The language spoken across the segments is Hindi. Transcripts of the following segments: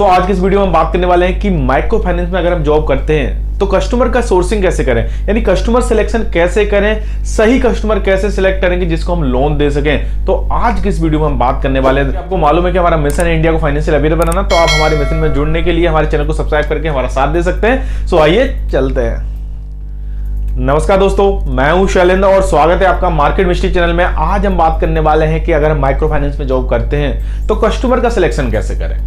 सो आज की इस वीडियो में हम बात करने वाले हैं कि माइक्रो फाइनेंस में अगर हम जॉब करते हैं तो कस्टमर का सोर्सिंग कैसे करें, यानी कस्टमर सिलेक्शन कैसे करें, सही कस्टमर कैसे सिलेक्ट करेंगे जिसको हम लोन दे सकें। तो आज की इस वीडियो में हम बात करने वाले हैं। आपको मालूम है कि हमारा मिशन है इंडिया को फाइनेंशियल अवेयर बनाना, तो आप हमारे मिशन में जुड़ने के लिए हमारे चैनल को सब्सक्राइब करके हमारा साथ दे सकते हैं। सो आइए चलते हैं। नमस्कार दोस्तों, मैं हूं शैलेंद्र और स्वागत है आपका मार्केट मिस्ट्री चैनल में। आज हम बात करने वाले हैं कि अगर हम माइक्रो फाइनेंस में जॉब करते हैं तो कस्टमर का सिलेक्शन कैसे करें।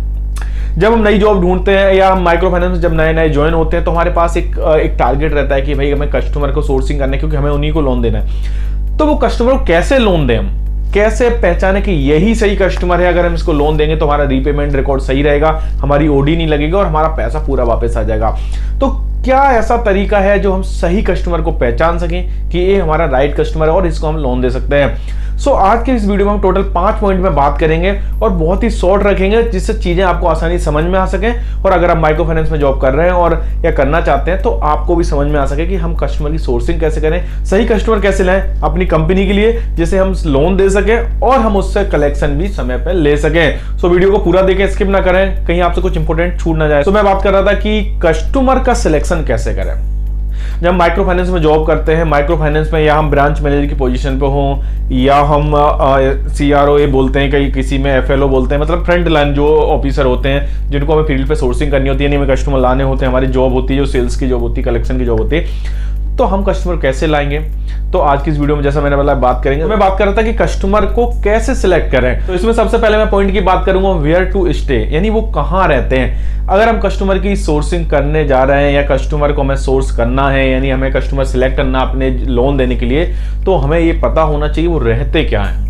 जब हम नई जॉब ढूंढते हैं या हम माइक्रो फाइनेंस में जब नए ज्वाइन होते हैं तो हमारे पास एक टारगेट रहता है कि भाई हमें कस्टमर को सोर्सिंग करना है, क्योंकि हमें उन्हीं को लोन देना है। तो वो कस्टमर को कैसे लोन दें, हम कैसे पहचाने कि यही सही कस्टमर है, अगर हम इसको लोन देंगे तो हमारा रीपेमेंट रिकॉर्ड सही रहेगा, हमारी ओडी नहीं लगेगा और हमारा पैसा पूरा वापस आ जाएगा। तो क्या ऐसा तरीका है जो हम सही कस्टमर को पहचान सकें कि ये हमारा राइट कस्टमर है और इसको हम लोन दे सकते हैं। सो आज के इस वीडियो में हम टोटल 5 पॉइंट में बात करेंगे और बहुत ही शॉर्ट रखेंगे जिससे चीजें आपको आसानी समझ में आ सके, और अगर आप माइक्रो फाइनेंस में जॉब कर रहे हैं और या करना चाहते हैं तो आपको भी समझ में आ सके कि हम कस्टमर की सोर्सिंग कैसे करें, सही कस्टमर कैसे लाएं अपनी कंपनी के लिए जिसे हम लोन दे सकें और हम उससे कलेक्शन भी समय पर ले सकें। सो वीडियो को पूरा देखें, स्किप ना करें, कहीं आपसे कुछ इंपॉर्टेंट छूट ना जाए। तो मैं बात कर रहा था कि कस्टमर का सिलेक्शन कैसे करें। जब हम माइक्रो फाइनेंस में जॉब करते हैं, माइक्रो फाइनेंस में या हम ब्रांच मैनेजर की पोजीशन पे हों या हम CRO बोलते हैं, कहीं किसी में FLO बोलते हैं, मतलब फ्रंट लाइन जो ऑफिसर होते हैं जिनको हमें फील्ड पे सोर्सिंग करनी होती है, यानी हमें कस्टमर लाने होते हैं, हमारी जॉब होती है जो सेल्स की जॉब होती है, कलेक्शन की जॉब होती है। तो हम कस्टमर कैसे लाएंगे, तो आज की इस वीडियो में जैसा मैंने बोला बात करेंगे। मैं बात कर रहा था कि कस्टमर को कैसे सिलेक्ट करें। तो इसमें सबसे पहले मैं पॉइंट की बात करूंगा वेयर टू स्टे, यानी वो कहाँ रहते हैं। अगर हम कस्टमर की सोर्सिंग करने जा रहे हैं या कस्टमर को हमें सोर्स करना है, यानी हमें कस्टमर सिलेक्ट करना अपने लोन देने के लिए, तो हमें ये पता होना चाहिए वो रहते क्या हैं।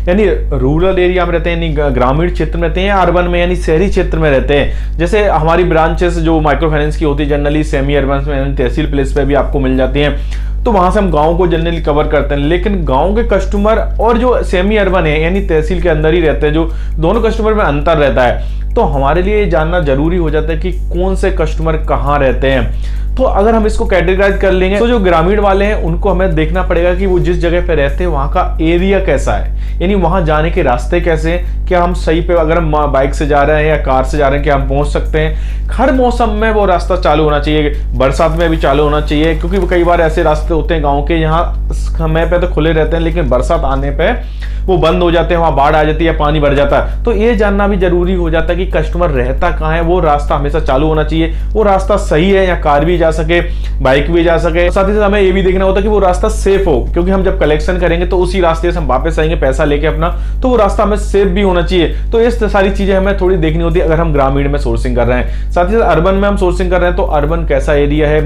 यानी रूरल एरिया में रहते हैं, यानी ग्रामीण क्षेत्र में रहते हैं, या अर्बन में यानी शहरी क्षेत्र में रहते हैं। जैसे हमारी ब्रांचेस जो माइक्रो फाइनेंस की होती है जनरली सेमी अर्बन में, यानी तहसील प्लेस पे भी आपको मिल जाती हैं, तो वहां से हम गांव को जनरली कवर करते हैं। लेकिन गांव के कस्टमर और जो सेमी अर्बन है यानी तहसील के अंदर ही रहते हैं, जो दोनों कस्टमर में अंतर रहता है, तो हमारे लिए जानना जरूरी हो जाता है कि कौन से कस्टमर कहाँ रहते हैं। तो अगर हम इसको कैटेगराइज कर लेंगे तो जो ग्रामीण वाले हैं उनको हमें देखना पड़ेगा कि वो जिस जगह पे रहते हैं वहां का एरिया कैसा है, यानी वहां जाने के रास्ते कैसे हैं, क्या हम सही पे, अगर हम बाइक से जा रहे हैं या कार से जा रहे हैं, क्या हम पहुंच सकते हैं। हर मौसम में वो रास्ता चालू होना चाहिए, बरसात में भी चालू होना चाहिए, क्योंकि कई बार ऐसे रास्ते होते हैं गाँव के, यहाँ समय पे तो खुले रहते हैं लेकिन बरसात आने पर वो बंद हो जाते हैं, वहां बाढ़ आ जाती है, पानी भर जाता है। तो ये जानना भी जरूरी हो जाता है कि कस्टमर रहता कहाँ है, वो रास्ता हमेशा चालू होना चाहिए, वो रास्ता सही है, या कार भी जा सके, बाइक भी जा सके। साथ ही साथ हमें ये भी देखना होता है कि वो रास्ता सेफ हो, क्योंकि हम जब कलेक्शन करेंगे तो उसी रास्ते से हम वापस आएंगे पैसा लेके अपना, तो वो रास्ता हमें सेफ भी होना चाहिए। तो ये सारी चीजें हमें थोड़ी देखनी होती है अगर हम ग्रामीण में सोर्सिंग कर रहे हैं। साथ ही साथ अर्बन में हम सोर्सिंग कर रहे हैं तो अर्बन कैसा एरिया है,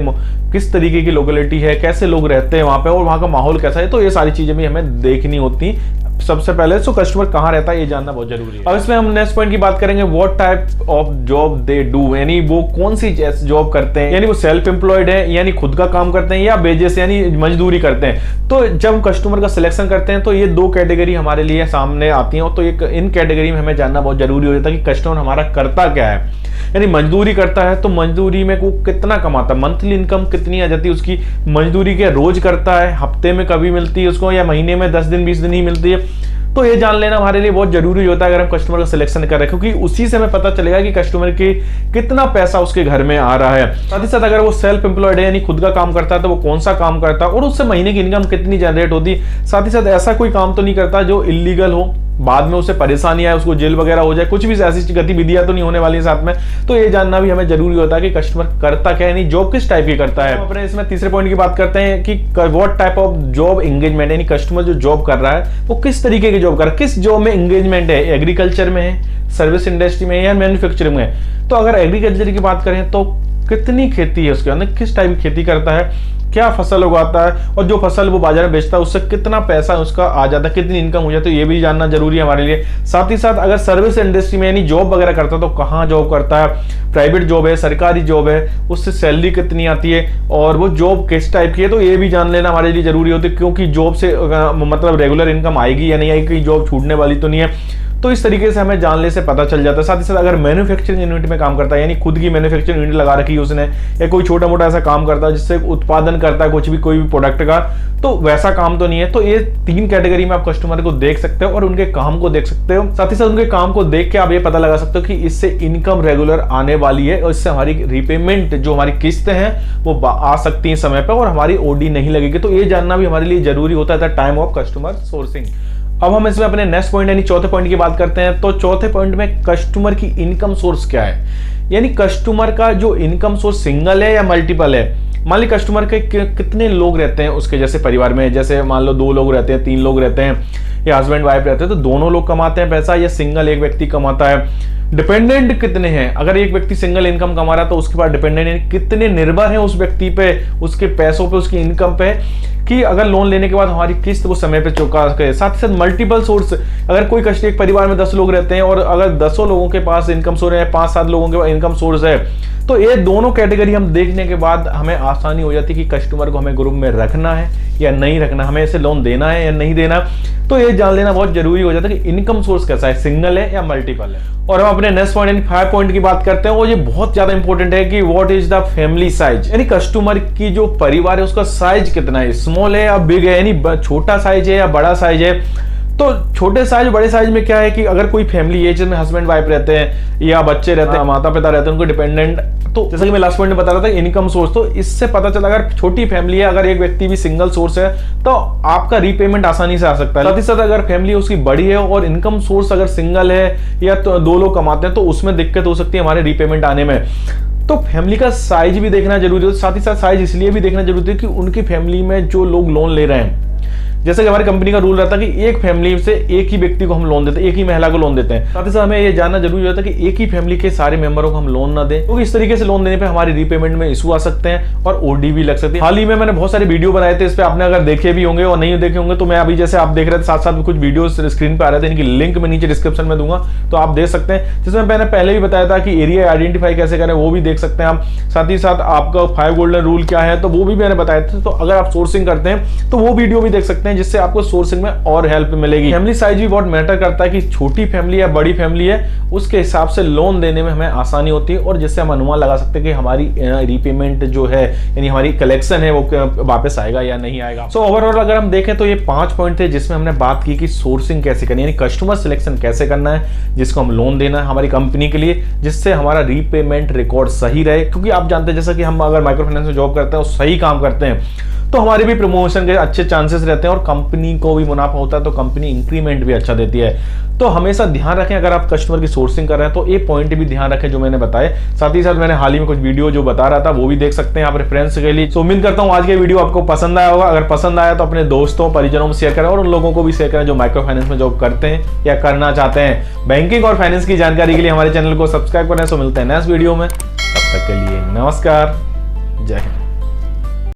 किस तरीके की लोकेलिटी है, कैसे लोग रहते हैं वहां पे और वहां का माहौल कैसा है, तो ये सारी चीजें भी हमें देखनी होती सबसे पहले। सो कस्टमर कहाँ रहता है ये जानना बहुत जरूरी है। अब इसमें हम नेक्स्ट पॉइंट की बात करेंगे, what type of job they do, यानी वो कौन सी जॉब करते हैं, यानी वो सेल्फ एम्प्लॉयड है यानी खुद का काम करते हैं, या वेजेस यानी मजदूरी करते हैं। तो जब हम कस्टमर का सिलेक्शन करते हैं तो ये 2 कैटेगरी हमारे लिए सामने आती हैं, तो इन कैटेगरी में हमें जानना बहुत जरूरी हो जाता है कि कस्टमर हमारा करता क्या है। यानी मजदूरी करता है तो मजदूरी में वो कितना कमाता है, मंथली इनकम कितनी आ जाती है उसकी, मजदूरी के रोज करता है, हफ्ते में कभी मिलती है उसको, या महीने में 10 दिन 20 दिन ही मिलती है। तो ये जान लेना हमारे लिए बहुत जरूरी होता है अगर हम कस्टमर का सिलेक्शन कर रहे हैं, क्योंकि उसी से हमें पता चलेगा कि कस्टमर की कितना पैसा उसके घर में आ रहा है। साथ ही साथ अगर वो सेल्फ एम्प्लॉयड है यानी खुद का काम करता है तो वो कौन सा काम करता है और उससे महीने की इनकम कितनी जनरेट होती है। साथ ही साथ ऐसा कोई काम तो नहीं करता जो इलीगल हो, बाद में उसे परेशानी आए, उसको जेल वगैरह हो जाए, कुछ भी ऐसी गतिविधियां तो नहीं होने वाली साथ में। तो ये जानना भी हमें जरूरी होता है कि कस्टमर करता क्या है, नहीं जॉब किस टाइप की करता है। अपने इसमें तीसरे पॉइंट की बात करते हैं कि what type of job engagement, यानी कस्टमर जो जॉब कर रहा है वो किस तरीके की जॉब कर रहा है, किस जॉब में एंगेजमेंट है, एग्रीकल्चर में है, सर्विस इंडस्ट्री में है या मैन्युफैक्चरिंग में है। तो अगर एग्रीकल्चर की बात करें तो कितनी खेती है उसके अंदर, किस टाइप की खेती करता है, क्या फसल उगाता है, और जो फसल वो बाजार में बेचता है उससे कितना पैसा उसका आ जाता है, कितनी इनकम हो जाती है, ये भी जानना जरूरी है हमारे लिए। साथ ही साथ अगर सर्विस इंडस्ट्री में यानी जॉब वगैरह करता है तो कहाँ जॉब करता है, प्राइवेट जॉब है, सरकारी जॉब है, उससे सैलरी कितनी आती है और वो जॉब किस टाइप की है, तो ये भी जान लेना हमारे लिए जरूरी होती है, क्योंकि जॉब से मतलब रेगुलर इनकम आएगी या नहीं आएगी, जॉब छूटने वाली तो नहीं है। तो इस तरीके से हमें जानने से पता चल जाता है। साथ ही साथ अगर मैन्युफैक्चरिंग यूनिट में काम करता है, यानी खुद की मैन्युफैक्चरिंग यूनिट लगा रखी है उसने, या कोई छोटा मोटा ऐसा काम करता है जिससे उत्पादन करता है कुछ भी, कोई भी प्रोडक्ट का, तो वैसा काम तो नहीं है। तो ये 3 कैटेगरी में आप कस्टमर को देख सकते हो और उनके काम को देख सकते हो। साथ ही साथ उनके काम को देख के आप ये पता लगा सकते हो कि इससे इनकम रेगुलर आने वाली है और इससे हमारी रीपेमेंट जो हमारी किस्तें हैं वो आ सकती हैं समय पर और हमारी ओडी नहीं लगेगी। तो ये जानना भी हमारे लिए जरूरी होता है टाइम ऑफ कस्टमर सोर्सिंग। अब हम इसमें अपने नेक्स्ट पॉइंट यानी चौथे पॉइंट की बात करते हैं। तो चौथे पॉइंट में कस्टमर की इनकम सोर्स क्या है, यानी कस्टमर का जो इनकम सोर्स सिंगल है या मल्टीपल है। मान ली कस्टमर के कितने लोग रहते हैं उसके जैसे परिवार में, जैसे मान लो 2 लोग रहते हैं, 3 लोग रहते हैं, या हस्बैंड वाइफ रहते हैं, तो दोनों लोग कमाते हैं पैसा या सिंगल एक व्यक्ति कमाता है। डिपेंडेंट कितने हैं, अगर एक व्यक्ति सिंगल इनकम कमा रहा है तो उसके पास डिपेंडेंट कितने निर्भर हैं उस व्यक्ति पे, उसके पैसों पे, उसकी इनकम पे, कि अगर लोन लेने के बाद हमारी किस्त वो समय पे चुका सके। साथ ही साथ मल्टीपल सोर्स, अगर कोई कस्टमर एक परिवार में 10 लोग रहते हैं और अगर 10 लोगों के पास इनकम सोर्स है, 5-7 लोगों के पास इनकम सोर्स है, तो ये दोनों कैटेगरी हम देखने के बाद हमें आसानी हो जाती है कि कस्टमर को हमें ग्रुप में रखना है या नहीं रखना, हमें इसे लोन देना है या नहीं देना। तो ये जान लेना बहुत जरूरी हो जाता है कि इनकम सोर्स कैसा है, सिंगल है या मल्टीपल है। और हम अपने नेक्स्ट पॉइंट यानी 5 पॉइंट की बात करते हैं, और ये बहुत ज्यादा इंपॉर्टेंट है कि what is the family size, यानी कस्टमर की जो परिवार है उसका साइज कितना है, स्मॉल है या बिग है, यानी छोटा साइज है या बड़ा साइज है। तो छोटे साइज बड़े साइज में क्या है कि अगर कोई फैमिली है जिसमें हस्बैंड वाइफ रहते हैं या बच्चे रहते हैं, माता पिता रहते हैं, उनको डिपेंडेंट, तो जैसे कि मैं लास्ट पॉइंट में बता रहा था इनकम सोर्स, तो इससे पता चला अगर छोटी फैमिली है, अगर एक व्यक्ति भी सिंगल सोर्स है तो आपका रीपेमेंट आसानी से आ सकता है। साथ ही साथ अगर फैमिली उसकी बड़ी है और इनकम सोर्स अगर सिंगल है या तो 2 लोग कमाते हैं तो उसमें दिक्कत हो सकती है हमारे रीपेमेंट आने में। तो फैमिली का साइज भी देखना जरूरी है। साथ ही साथ साइज इसलिए भी देखना जरूरी है कि उनकी फैमिली में जो लोग लोन ले रहे हैं, जैसे कि हमारी कंपनी का रूल रहता है कि एक फैमिली से एक ही व्यक्ति को हम लोन देते हैं, एक ही महिला को लोन देते हैं। साथ ही साथ हमें ये जानना जरूरी होता है कि एक ही फैमिली के सारे मेंबरों को हम लोन ना दें, क्योंकि इस तरीके से लोन देने पे हमारी रीपेमेंट में इशू आ सकते हैं और ओडी भी लग सकती है। हाल ही में मैंने बहुत सारे वीडियो बनाए थे इस पे, आपने अगर देखे भी होंगे और नहीं देखे होंगे तो मैं अभी जैसे आप देख रहे थे साथ साथ कुछ वीडियो स्क्रीन पे आ रहे थे, इनकी लिंक मैं नीचे डिस्क्रिप्शन में दूंगा तो आप देख सकते हैं, जिसमें मैंने पहले भी बताया था कि एरिया आइडेंटिफाई कैसे करें, वो भी देख सकते हैं आप। साथ ही साथ आपका 5 गोल्डन रूल क्या है तो वो भी मैंने बताया था। तो अगर आप सोर्सिंग करते हैं तो वो वीडियो भी देख सकते हैं, जिससे आपको सोर्सिंग में और हेल्प मिलेगी। फैमिली साइज भी बहुत मैटर करता है कि छोटी फैमिली या बड़ी फैमिली है, उसके हिसाब से लोन देने में हमें आसानी होती है और जिससे हम अनुमान लगा सकते हैं कि हमारी रीपेमेंट जो है यानी हमारी कलेक्शन है वो वापस आएगा या नहीं आएगा। सो ओवरऑल अगर हम देखें तो ये 5 पॉइंट थे जिसमें हमने बात की कि सोर्सिंग कैसे करनी है, यानी कस्टमर सिलेक्शन कैसे करना है जिसको हम लोन देना है हमारी कंपनी के लिए, जिससे हमारा रीपेमेंट रिकॉर्ड सही रहे। क्योंकि आप जानते हैं जैसा कि हम अगर माइक्रो फाइनेंस में जॉब करते हैं और सही काम करते हैं तो हमारे भी प्रमोशन के अच्छे चांसेस रहते हैं और कंपनी को भी मुनाफा होता है, तो कंपनी इंक्रीमेंट भी अच्छा देती है। तो हमेशा ध्यान रखें अगर आप कस्टमर की सोर्सिंग कर रहे हैं तो ये पॉइंट भी ध्यान रखें जो मैंने बताए। साथ ही साथ मैंने हाल ही में कुछ वीडियो जो बता रहा था वो भी देख सकते हैं आप रेफरेंस के लिए। तो उम्मीद करता हूं आज के वीडियो आपको पसंद आया होगा। अगर पसंद आया तो अपने दोस्तों परिजनों में शेयर करें और उन लोगों को भी शेयर करें जो माइक्रो फाइनेंस में जॉब करते हैं या करना चाहते हैं। बैंकिंग और फाइनेंस की जानकारी के लिए हमारे चैनल को सब्सक्राइब करें। सो मिलते हैं नेक्स्ट वीडियो में, तब तक के लिए नमस्कार, जय हिंद।